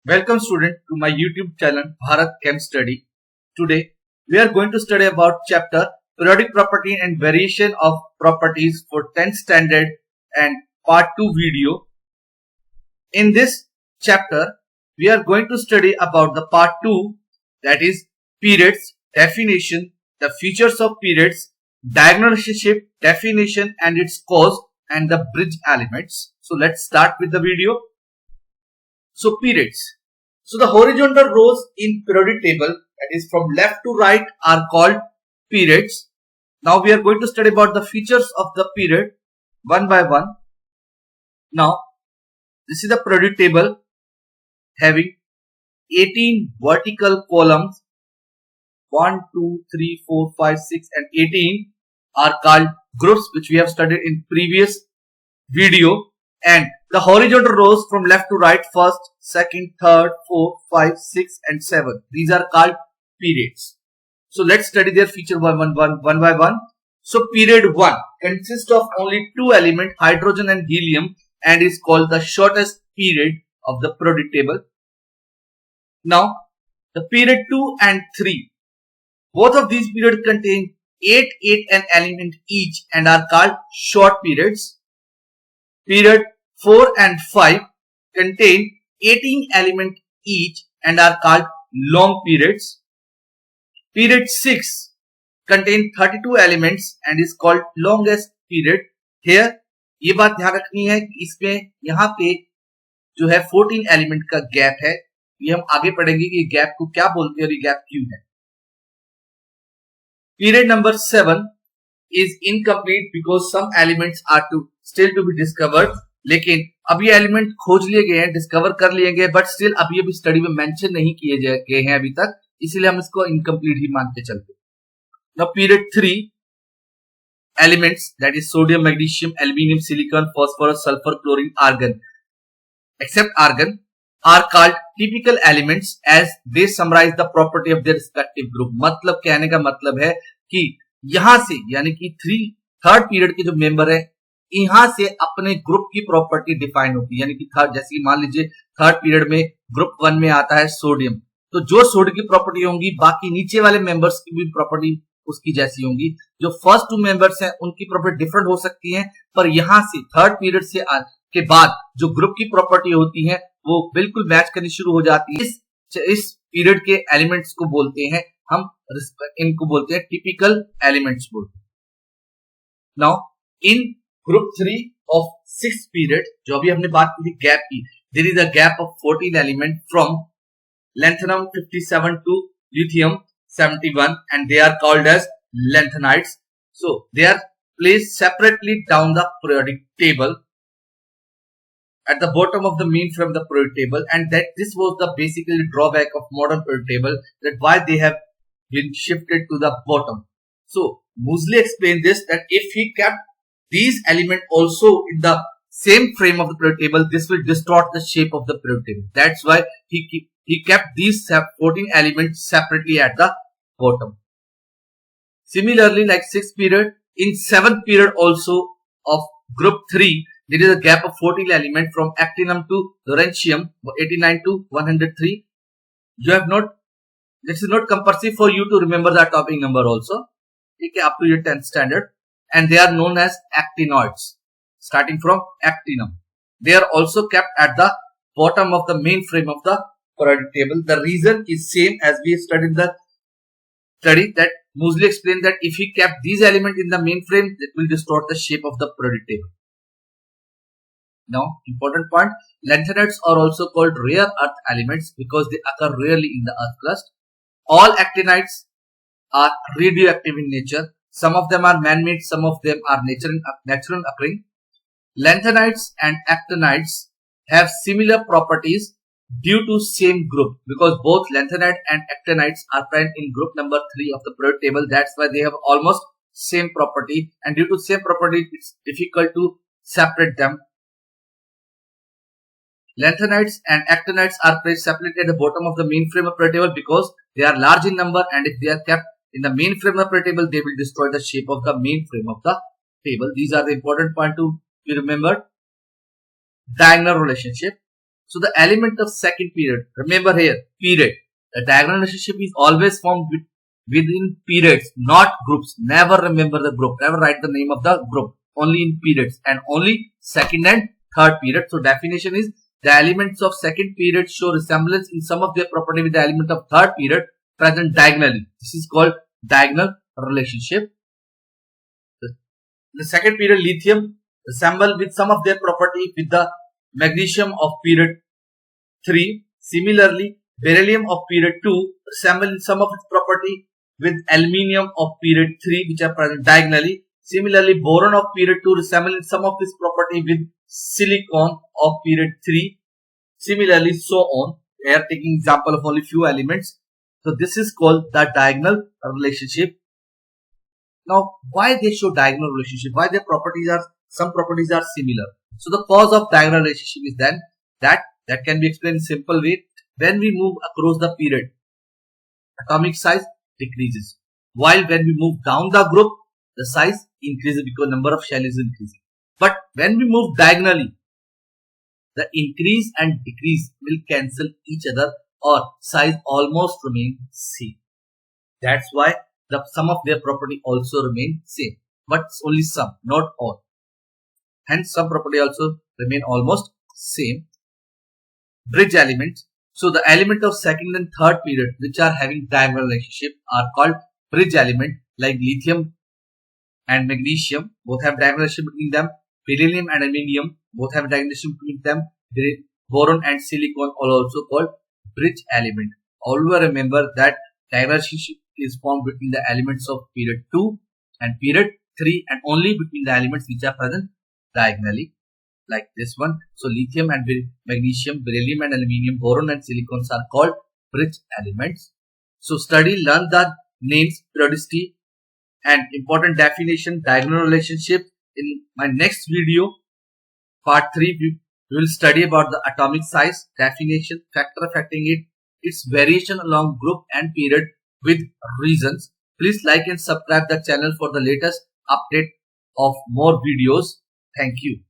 Welcome student to my YouTube channel Bharat Chem Study. Today we are going to study about chapter Periodic Property and Variation of Properties for 10th standard and part 2 video. In this chapter we are going to study about the part 2, that is periods, definition, the features of periods, diagonal relationship, definition and its cause, and the bridge elements. So let's start with the video. So periods. So the horizontal rows in periodic table, that is from left to right, are called periods. Now we are going to study about the features of the period one by one. Now this is the periodic table having 18 vertical columns. 1, 2, 3, 4, 5, 6 and 18 are called groups, which we have studied in previous video. And the horizontal rows from left to right, first, second, third, fourth, 5, 6 and 7. These are called periods. So let's study their feature one by one. So period 1 consists of only two elements, hydrogen and helium, and is called the shortest period of the periodic table. Now the period 2 and 3, both of these periods contain 8 an element each and are called short periods. Period 4 and 5 contain 18 elements each and are called long periods. Period 6 contain 32 elements and is called longest period. Here ये बात ध्यान रखनी है कि इसमें यहाँ पे जो है 14 एलिमेंट का गैप है. ये हम आगे पढ़ेंगे कि ये गैप को क्या बोलते हैं और ये गैप क्यों है. Period number 7 is incomplete because some elements are still to be discovered. लेकिन अभी एलिमेंट खोज लिए गए हैं, डिस्कवर कर लिए गए, बट स्टिल अभी अभी स्टडी में मेंशन नहीं किए गए हैं अभी तक, इसीलिए हम इसको इनकम्प्लीट ही मान के चलते. Now period 3 elements, that is sodium, magnesium, aluminum, silicon, phosphorus, sulfur, chlorine, argon, except argon, are called typical elements as they summarize the property of their respective group. मतलब कहने का मतलब है कि यहां से यानी कि थर्ड पीरियड के जो मेंबर है यहां से अपने ग्रुप की प्रॉपर्टी डिफाइन होती है. यानी कि थर्ड, जैसे मान लीजिए थर्ड पीरियड में ग्रुप 1 में आता है सोडियम, तो जो सोडियम की प्रॉपर्टी होंगी बाकी नीचे वाले मेंबर्स की भी प्रॉपर्टी उसकी जैसी होंगी. जो फर्स्ट टू मेंबर्स हैं उनकी प्रॉपर्टी डिफरेंट हो सकती है, पर यहां से थर्ड पीरियड से के बाद जो ग्रुप की प्रॉपर्टी होती है वो बिल्कुल मैच करनी शुरू हो जाती है. इस पीरियड के एलिमेंट्स को बोलते हैं हम, इनको बोलते हैं टिपिकल एलिमेंट्स बोलते हैं. Now in group 3 of 6th period, जो अभी हमने बात की थी गैप की, there is a gap of 14 element from lanthanum 57 to lithium 71 and they are called as lanthanides. So they are placed separately down the periodic table at the bottom of the main frame of the periodic table, and that this was the basically drawback of modern periodic table, that why they have been shifted to the bottom. So Moseley explained this, that if he kept these elements also in the same frame of the periodic table, this will distort the shape of the periodic table. That's why he kept these 14 elements separately at the bottom. Similarly, like 6th period, in 7th period also of group 3, there is a gap of 14 elements from actinium to lawrencium 89 to 103. You have not, this is not compulsory for you to remember the atomic number also. Okay, up to your 10th standard, and they are known as actinoids, starting from actinium. They are also kept at the bottom of the main frame of the periodic table. The reason is same as we studied the study, that Moseley explained that if he kept these elements in the main frame, it will distort the shape of the periodic table. Now, important point, lanthanides are also called rare earth elements because they occur rarely in the earth crust. All actinides are radioactive in nature. Some of them are man-made, some of them are natural occurring. Lanthanides and actinides have similar properties due to same group, because both lanthanide and actinides are present in group number 3 of the periodic table. That's why they have almost same property, and due to same property it's difficult to separate them. Lanthanides and actinides are placed separately at the bottom of the main frame of periodic table because they are large in number, and if they are kept in the main frame of the periodic table, they will destroy the shape of the main frame of the table. These are the important points to be remembered. Diagonal relationship. So the element of second period, remember here, period. The diagonal relationship is always formed within periods, not groups. Never remember the group. Never write the name of the group. Only in periods and only second and third period. So definition is the elements of second period show resemblance in some of their property with the element of third period present diagonally. This is called diagonal relationship. The second period lithium resemble with some of their property with the magnesium of period 3. Similarly, beryllium of period 2 resemble in some of its property with aluminium of period 3 which are present diagonally. Similarly, boron of period 2 resemble in some of this property with silicon of period 3. Similarly, so on. We are taking example of only few elements. So this is called the diagonal relationship. Now, why they show diagonal relationship? Why their properties are, some properties are similar? So the cause of diagonal relationship is then that can be explained in simple way. When we move across the period, atomic size decreases. While when we move down the group, the size increases because number of shell is increasing. But when we move diagonally, the increase and decrease will cancel each other or size almost remain same. That's why the sum of their property also remain same. But only some, not all. Hence some property also remain almost same. Bridge elements. So the element of second and third period which are having diagonal relationship are called bridge element, like lithium and magnesium both have diagonal relationship between them. Beryllium and aluminium both have diagonal relationship between them. Boron and silicon are also called bridge element. Always remember that diagonal relationship is formed between the elements of period 2 and period 3 and only between the elements which are present diagonally, like this one. So lithium and magnesium, beryllium and aluminium, boron and silicons are called bridge elements. So learn the names, periodicity and important definition, diagonal relationship. In my next video, part 3, we will study about the atomic size, definition, factor affecting it, its variation along group and period with reasons. Please like and subscribe the channel for the latest update of more videos. Thank you.